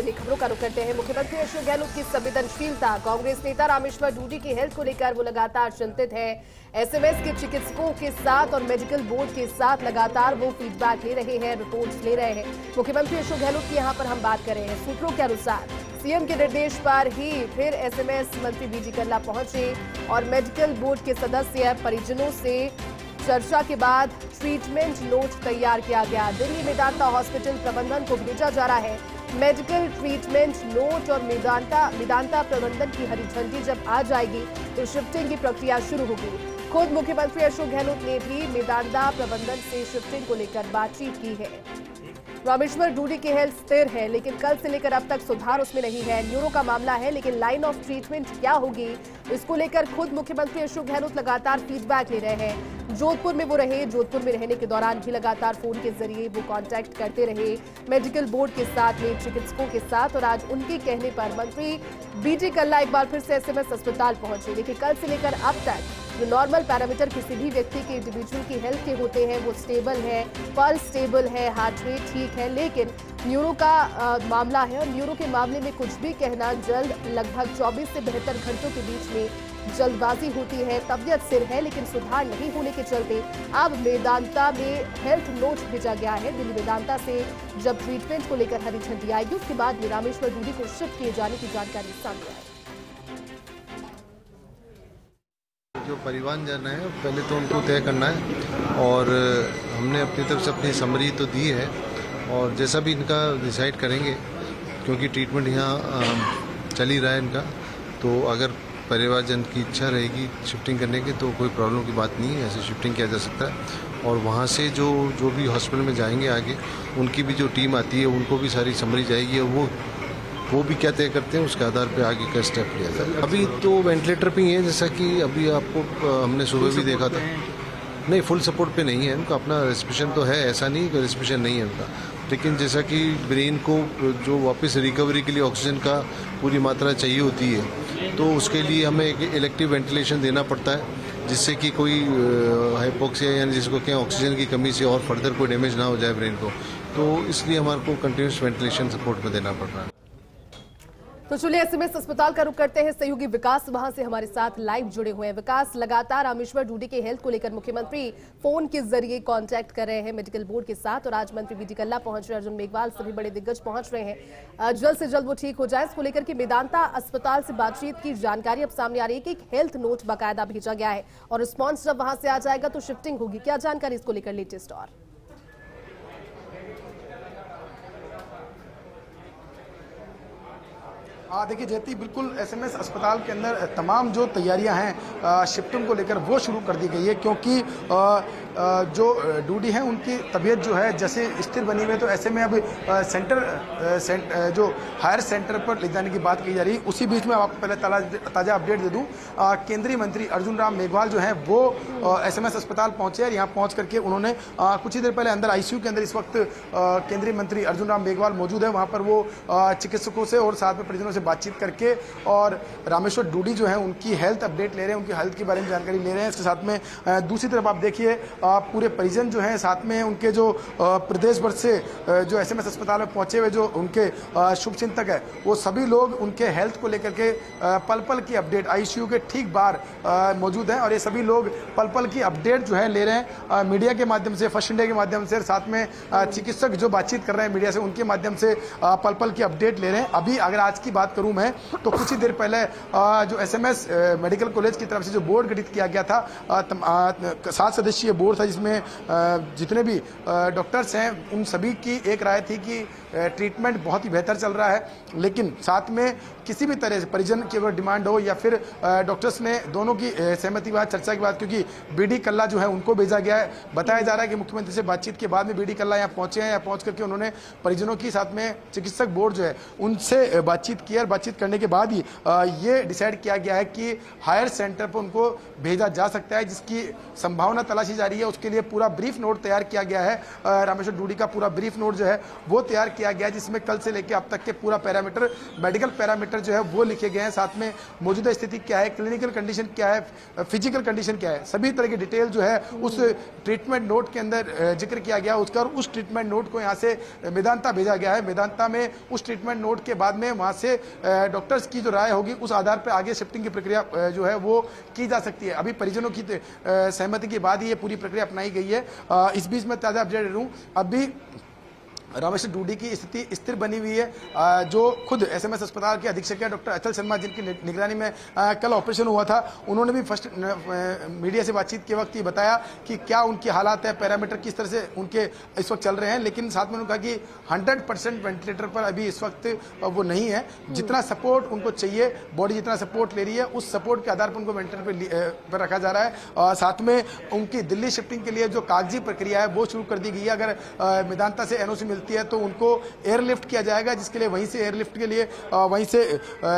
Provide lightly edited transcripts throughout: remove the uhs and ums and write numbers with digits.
खबरों का रुख करते हैं। मुख्यमंत्री अशोक गहलोत की संवेदनशीलता। कांग्रेस नेता रामेश्वर डूडी की हेल्थ को लेकर वो लगातार चिंतित है। एसएमएस के चिकित्सकों के साथ और मेडिकल बोर्ड के साथ लगातार वो फीडबैक ले रहे हैं, रिपोर्ट्स ले रहे हैं। मुख्यमंत्री अशोक गहलोत की यहाँ पर हम बात कर रहे हैं। सूत्रों के अनुसार सीएम के निर्देश पर ही फिर एसएमएस मंत्री बीडी कल्ला पहुंचे और मेडिकल बोर्ड के सदस्य परिजनों से चर्चा के बाद ट्रीटमेंट नोट तैयार किया गया। दिल्ली मेदांता हॉस्पिटल प्रबंधन को भेजा जा रहा है। मेडिकल ट्रीटमेंट नोट और मेदांता प्रबंधन की हरी झंडी जब आ जाएगी तो शिफ्टिंग की प्रक्रिया शुरू होगी। खुद मुख्यमंत्री अशोक गहलोत ने भी मेदांता प्रबंधन से शिफ्टिंग को लेकर बातचीत की है। रामेश्वर डूडी की हेल्थ स्थिर है, लेकिन कल से लेकर अब तक सुधार उसमें नहीं है। न्यूरो का मामला है, लेकिन लाइन ऑफ ट्रीटमेंट क्या होगी इसको लेकर खुद मुख्यमंत्री अशोक गहलोत लगातार फीडबैक ले रहे हैं। जोधपुर में वो रहे, जोधपुर में रहने के दौरान भी लगातार फोन के जरिए वो कांटेक्ट करते रहे मेडिकल बोर्ड के साथ में, चिकित्सकों के साथ। और आज उनके कहने पर मंत्री बीडी कल्ला एक बार फिर से एसएमएस अस्पताल पहुंचे। देखिए, कल से लेकर अब तक जो नॉर्मल पैरामीटर किसी भी व्यक्ति के इंडिविजुअल की हेल्थ के होते हैं वो स्टेबल है, पल्स स्टेबल है, हार्ट रेट ठीक है, लेकिन न्यूरो का मामला है और न्यूरो के मामले में कुछ भी कहना जल्द, लगभग 24 से 72 घंटों के बीच में जल्दबाजी होती है। तबीयत स्थिर है, लेकिन सुधार नहीं होने के चलते अब मेदांता में हेल्थ नोट भेजा गया है। दिल्ली मेदांता से जब ट्रीटमेंट को लेकर हरी झंडी आएगी उसके बाद रामेश्वर डूडी को शिफ्ट किए जाने की जानकारी सामने आई। जो परिवहन जाना है पहले तो उनको तय करना है और हमने अपनी तरफ से अपनी समरी तो दी है और जैसा भी इनका डिसाइड करेंगे, क्योंकि ट्रीटमेंट यहाँ चल ही रहा है इनका, तो अगर परिवारजन की इच्छा रहेगी शिफ्टिंग करने की तो कोई प्रॉब्लम की बात नहीं है, ऐसे शिफ्टिंग किया जा सकता है। और वहाँ से जो भी हॉस्पिटल में जाएंगे आगे उनकी भी जो टीम आती है उनको भी सारी समरी जाएगी और वो भी क्या तय करते हैं उसके आधार पे आगे का स्टेप लिया जाए। अभी तो वेंटिलेटर पे ही है, जैसा कि अभी आपको हमने सुबह भी देखा था। नहीं, फुल सपोर्ट पे नहीं है, उनका अपना रेस्पिरेशन तो है, ऐसा नहीं कि रेस्पिरेशन नहीं है उनका, लेकिन जैसा कि ब्रेन को जो वापस रिकवरी के लिए ऑक्सीजन का पूरी मात्रा चाहिए होती है तो उसके लिए हमें एक इलेक्टिव वेंटिलेशन देना पड़ता है, जिससे कि कोई हाइपोक्सिया यानी जिसको क्या ऑक्सीजन की कमी से और फर्दर कोई डैमेज ना हो जाए ब्रेन को, तो इसलिए हमारे को कंटिन्यूस वेंटिलेशन सपोर्ट में देना पड़ रहा है। तो चलिए एसएमएस अस्पताल का रुख करते हैं। सहयोगी विकास वहां से हमारे साथ लाइव जुड़े हुए हैं। विकास, लगातार रामेश्वर डूडी के हेल्थ को लेकर मुख्यमंत्री फोन के जरिए कांटेक्ट कर रहे हैं मेडिकल बोर्ड के साथ और आज मंत्री बीडी कल्ला पहुंच रहे हैं, अर्जुन मेघवाल, सभी बड़े दिग्गज पहुंच रहे हैं। जल्द से जल्द वो ठीक हो जाए इसको लेकर के मेदांता अस्पताल से बातचीत की जानकारी अब सामने आ रही है कि एक हेल्थ नोट बाकायदा भेजा गया है और रिस्पॉन्स जब वहां से आ जाएगा तो शिफ्टिंग होगी। क्या जानकारी इसको लेकर लेटेस्ट? और देखिए जयती, बिल्कुल एसएमएस अस्पताल के अंदर तमाम जो तैयारियां हैं शिफ्टिंग को लेकर वो शुरू कर दी गई है, क्योंकि जो डूडी हैं उनकी तबीयत जो है जैसे स्थिर बनी हुई है, तो ऐसे में अब जो हायर सेंटर पर ले जाने की बात की जा रही है। उसी बीच में आपको पहले ताज़ा अपडेट दे दूं, केंद्रीय मंत्री अर्जुन राम मेघवाल जो हैं वो एसएमएस अस्पताल पहुंचे और यहाँ पहुंच करके उन्होंने कुछ ही देर पहले अंदर आईसीयू के अंदर इस वक्त केंद्रीय मंत्री अर्जुन राम मेघवाल मौजूद है, वहाँ पर वो चिकित्सकों से और साथ में परिजनों से बातचीत करके और रामेश्वर डूडी जो है उनकी हेल्थ अपडेट ले रहे हैं, उनकी हेल्थ के बारे में जानकारी ले रहे हैं। इसके साथ में दूसरी तरफ आप देखिए पूरे परिजन जो हैं, साथ में उनके जो प्रदेश भर से जो एसएमएस अस्पताल में पहुंचे हुए जो उनके शुभचिंतक है वो सभी लोग उनके हेल्थ को लेकर के पल पल की अपडेट आईसीयू के ठीक बाहर मौजूद हैं और ये सभी लोग पल पल की अपडेट जो है ले रहे हैं मीडिया के माध्यम से, फर्स्ट इंडिया के माध्यम से, साथ में चिकित्सक जो बातचीत कर रहे हैं मीडिया से उनके माध्यम से पल पल की अपडेट ले रहे हैं। अभी अगर आज की बात करूं मैं तो कुछ ही देर पहले जो एसएमएस मेडिकल कॉलेज की तरफ से जो बोर्ड गठित किया गया था, 7 सदस्यीय बोर्ड था जिसमें जितने भी डॉक्टर्स हैं उन सभी की एक राय थी कि ट्रीटमेंट बहुत ही बेहतर चल रहा है, लेकिन साथ में किसी भी तरह से परिजन की अगर डिमांड हो या फिर डॉक्टर्स ने दोनों की सहमति के बाद, चर्चा के बाद, क्योंकि बीडी कल्ला जो है उनको भेजा गया है। बताया जा रहा है कि मुख्यमंत्री से बातचीत के बाद में बीडी कल्ला यहाँ पहुंचे हैं, यहाँ पहुंच करके उन्होंने परिजनों की साथ में चिकित्सक बोर्ड जो है उनसे बातचीत किया है। बातचीत करने के बाद ही ये डिसाइड किया गया है कि हायर सेंटर पर उनको भेजा जा सकता है, जिसकी संभावना तलाशी जा रही है। उसके लिए पूरा ब्रीफ नोट तैयार किया गया है। रामेश्वर डूडी का पूरा ब्रीफ नोट जो है वो तैयार किया गया है, जिसमें कल से लेकर अब तक के पूरा पैरामीटर, मेडिकल पैरामीटर जो है वो लिखे गए हैं। साथ में मौजूदा स्थिति क्या है, क्लिनिकल कंडीशन क्या है, फिजिकल कंडीशन क्या है, सभी तरह की डिटेल जो है उस ट्रीटमेंट नोट के अंदर जिक्र किया गया उसका। और उस ट्रीटमेंट नोट को यहाँ से मेदांता भेजा गया है। मेदांता में उस ट्रीटमेंट नोट के बाद में वहाँ से डॉक्टर्स की जो राय होगी उस आधार पर आगे शिफ्टिंग की प्रक्रिया जो है वो की जा सकती है। अभी परिजनों की सहमति के बाद ही ये पूरी प्रक्रिया अपनाई गई है। इस बीच में ताज़ा अपडेट दे दूं, अभी रामेश्वर डूडी की स्थिति स्थिर बनी हुई है। जो खुद एसएमएस अस्पताल के अधीक्षक हैं डॉक्टर अचल शर्मा, जिनकी निगरानी में कल ऑपरेशन हुआ था, उन्होंने भी फर्स्ट मीडिया से बातचीत के वक्त ये बताया कि क्या उनकी हालात है, पैरामीटर किस तरह से उनके इस वक्त चल रहे हैं। लेकिन साथ में उन्होंने कहा कि 100% वेंटिलेटर पर अभी इस वक्त वो नहीं है। जितना सपोर्ट उनको चाहिए, बॉडी जितना सपोर्ट ले रही है, उस सपोर्ट के आधार पर उनको वेंटिलेटर पर रखा जा रहा है। और साथ में उनकी दिल्ली शिफ्टिंग के लिए जो कागजी प्रक्रिया है वो शुरू कर दी गई है। अगर मेदांता से एनओसी है तो उनको एयरलिफ्ट किया जाएगा, जिसके लिए वहीं से एयरलिफ्ट के लिए वहीं से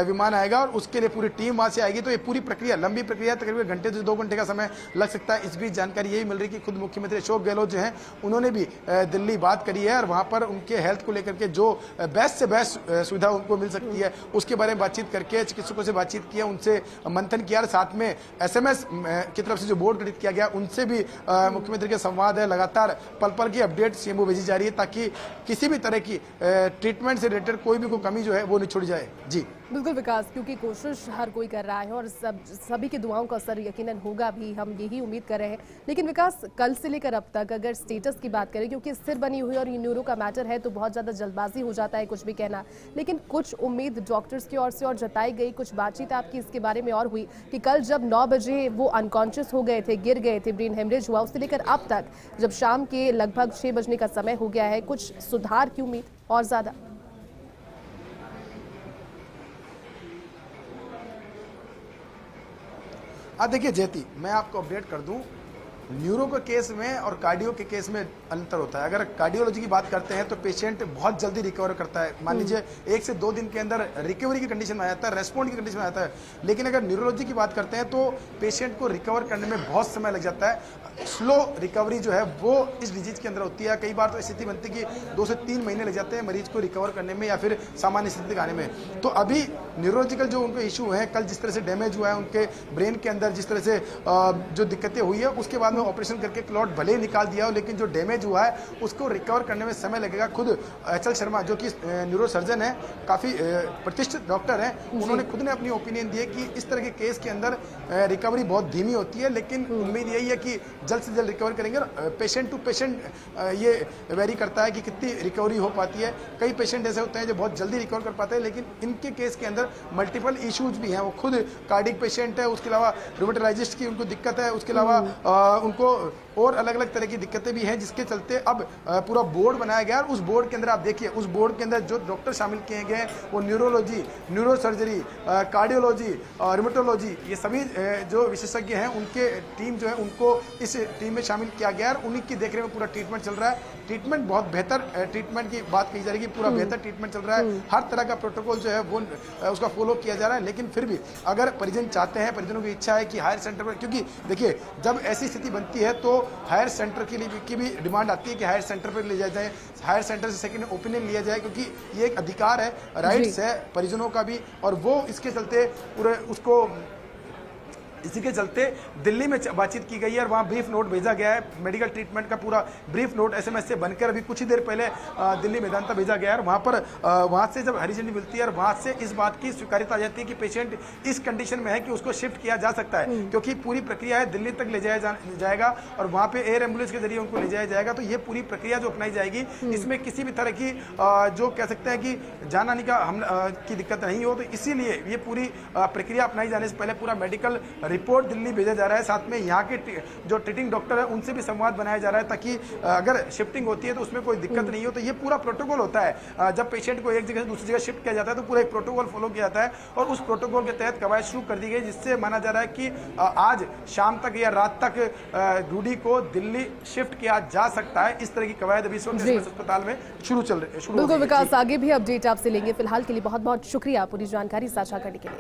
विमान आएगा और उसके लिए पूरी टीम वहां से आएगी। तो ये पूरी प्रक्रिया लंबी प्रक्रिया, तकरीबन घंटे से 2 घंटे का समय लग सकता है। इस बीच जानकारी यही मिल रही कि खुद मुख्यमंत्री अशोक गहलोत जो हैं उन्होंने भी दिल्ली बात करी है और वहां पर उनके हेल्थ को लेकर के जो बेस्ट से बेस्ट सुविधा उनको मिल सकती है उसके बारे में बातचीत करके चिकित्सकों से बातचीत किया, उनसे मंथन किया। और साथ में एसएमएस की तरफ से जो बोर्ड गठित किया गया उनसे भी मुख्यमंत्री के संवाद है। लगातार पल पल की अपडेट सीएमओ भेजी जा रही है ताकि किसी भी तरह की ट्रीटमेंट से रिलेटेड कोई भी कमी जो है वो नहीं छूट जाए। जी बिल्कुल विकास, क्योंकि कोशिश हर कोई कर रहा है और सभी की दुआओं का असर यकीनन होगा भी, हम यही उम्मीद कर रहे हैं। लेकिन विकास, कल से लेकर अब तक अगर स्टेटस की बात करें, क्योंकि स्थिर बनी हुई और ये न्यूरो का मैटर है तो बहुत ज़्यादा जल्दबाजी हो जाता है कुछ भी कहना, लेकिन कुछ उम्मीद डॉक्टर्स की ओर से और जताई गई, कुछ बातचीत आपकी इसके बारे में और हुई कि कल जब 9 बजे वो अनकॉन्शियस हो गए थे, गिर गए थे, ब्रेन हेमरेज हुआ, उससे लेकर अब तक जब शाम के लगभग 6 बजने का समय हो गया है, कुछ सुधार की उम्मीद और ज़्यादा? देखिए जयती, मैं आपको अपडेट कर दूं, न्यूरो के केस में और कार्डियो के केस में अंतर होता है। अगर कार्डियोलॉजी की बात करते हैं तो पेशेंट बहुत जल्दी रिकवर करता है, मान लीजिए 1 से 2 दिन के अंदर रिकवरी की कंडीशन में आ जाता है, रेस्पॉन्ड की कंडीशन में आ जाता है। लेकिन अगर न्यूरोलॉजी की बात करते हैं तो पेशेंट को रिकवर करने में बहुत समय लग जाता है। स्लो रिकवरी जो है वो इस डिजीज के अंदर होती है। कई बार तो स्थिति बनती है कि 2 से 3 महीने लग जाते हैं मरीज को रिकवर करने में या फिर सामान्य स्थिति आने में। तो अभी न्यूरोलॉजिकल जो उनके इशू हैं, कल जिस तरह से डैमेज हुआ है उनके ब्रेन के अंदर, जिस तरह से जो दिक्कतें हुई है, उसके बाद में ऑपरेशन करके क्लॉट भले ही निकाल दिया हो, लेकिन जो डैमेज हुआ है उसको रिकवर करने में समय लगेगा। खुद अचल शर्मा जो कि न्यूरो सर्जन है, काफ़ी प्रतिष्ठित डॉक्टर हैं, उन्होंने खुद ने अपनी ओपिनियन दी है कि इस तरह के केस के अंदर रिकवरी बहुत धीमी होती है, लेकिन उम्मीद यही है कि जल्द से जल्द रिकवर करेंगे। पेशेंट टू पेशेंट ये वेरी करता है कि कितनी रिकवरी हो पाती है। कई पेशेंट ऐसे होते हैं जो बहुत जल्दी रिकवर कर पाते हैं, लेकिन इनके केस के अंदर मल्टीपल इश्यूज भी हैं। वो खुद कार्डिक पेशेंट है, उसके अलावा रूमेटोलॉजिस्ट की उनको दिक्कत है, उसके अलावा उनको और अलग अलग तरह की दिक्कतें भी हैं, जिसके चलते अब पूरा बोर्ड बनाया गया। और उस बोर्ड के अंदर आप देखिए, उस बोर्ड के अंदर जो डॉक्टर शामिल किए गए वो neurology, neuro surgery, cardiology, rheumatology, ये सभी जो विशेषज्ञ हैं उनके टीम जो है उनको इस टीम में शामिल किया गया और उन्हीं की देखरेख में पूरा ट्रीटमेंट चल रहा है। ट्रीटमेंट बहुत बेहतर ट्रीटमेंट की बात कही जा रही है, पूरा बेहतर ट्रीटमेंट चल रहा है। हर तरह का प्रोटोकॉल जो है वो उसका फॉलो किया जा रहा है। लेकिन फिर भी अगर परिजन चाहते हैं, परिजनों की इच्छा है कि हायर सेंटर पर, क्योंकि देखिए जब ऐसी स्थिति बनती है तो हायर सेंटर के लिए की भी डिमांड आती है कि हायर सेंटर पर ले जाया जाए, हायर सेंटर से सेकंड ओपिनियन लिया जाए, क्योंकि ये एक अधिकार है, राइट्स है परिजनों का भी। और वो इसके चलते पूरे उसको इसी के चलते दिल्ली में बातचीत की गई है और वहाँ ब्रीफ नोट भेजा गया है। मेडिकल ट्रीटमेंट का पूरा ब्रीफ नोट एसएमएस से बनकर अभी कुछ ही देर पहले दिल्ली मेदांता भेजा गया है। और वहाँ पर वहाँ से जब हरी झंडी मिलती है और वहाँ से इस बात की स्वीकार्यता आ जाती है कि पेशेंट इस कंडीशन में है कि उसको शिफ्ट किया जा सकता है, क्योंकि पूरी प्रक्रिया है दिल्ली तक ले जाया जाएगा और वहाँ पे एयर एम्बुलेंस के जरिए उनको ले जाया जाएगा। तो ये पूरी प्रक्रिया जो अपनाई जाएगी, इसमें किसी भी तरह की जो कह सकते हैं कि जान आने का की दिक्कत नहीं हो। तो इसीलिए ये पूरी प्रक्रिया अपनाई जाने से पहले पूरा मेडिकल रिपोर्ट दिल्ली भेजा जा रहा है। साथ में यहाँ के जो ट्रीटिंग डॉक्टर है उनसे भी संवाद बनाया जा रहा है, ताकि अगर शिफ्टिंग होती है तो उसमें कोई दिक्कत नहीं हो। तो ये पूरा प्रोटोकॉल होता है, जब पेशेंट को एक जगह से दूसरी जगह शिफ्ट किया जाता है तो पूरा एक प्रोटोकॉल फॉलो किया जाता है, और उस प्रोटोकॉल के तहत कवायद शुरू कर दी गई, जिससे माना जा रहा है कि आज शाम तक या रात तक रूडी को दिल्ली शिफ्ट किया जा सकता है। इस तरह की कवायद अभी अस्पताल में शुरू बिल्कुल विकास, आगे भी अपडेट आपसे लेंगे। फिलहाल के लिए बहुत बहुत शुक्रिया पूरी जानकारी साझा करने के लिए।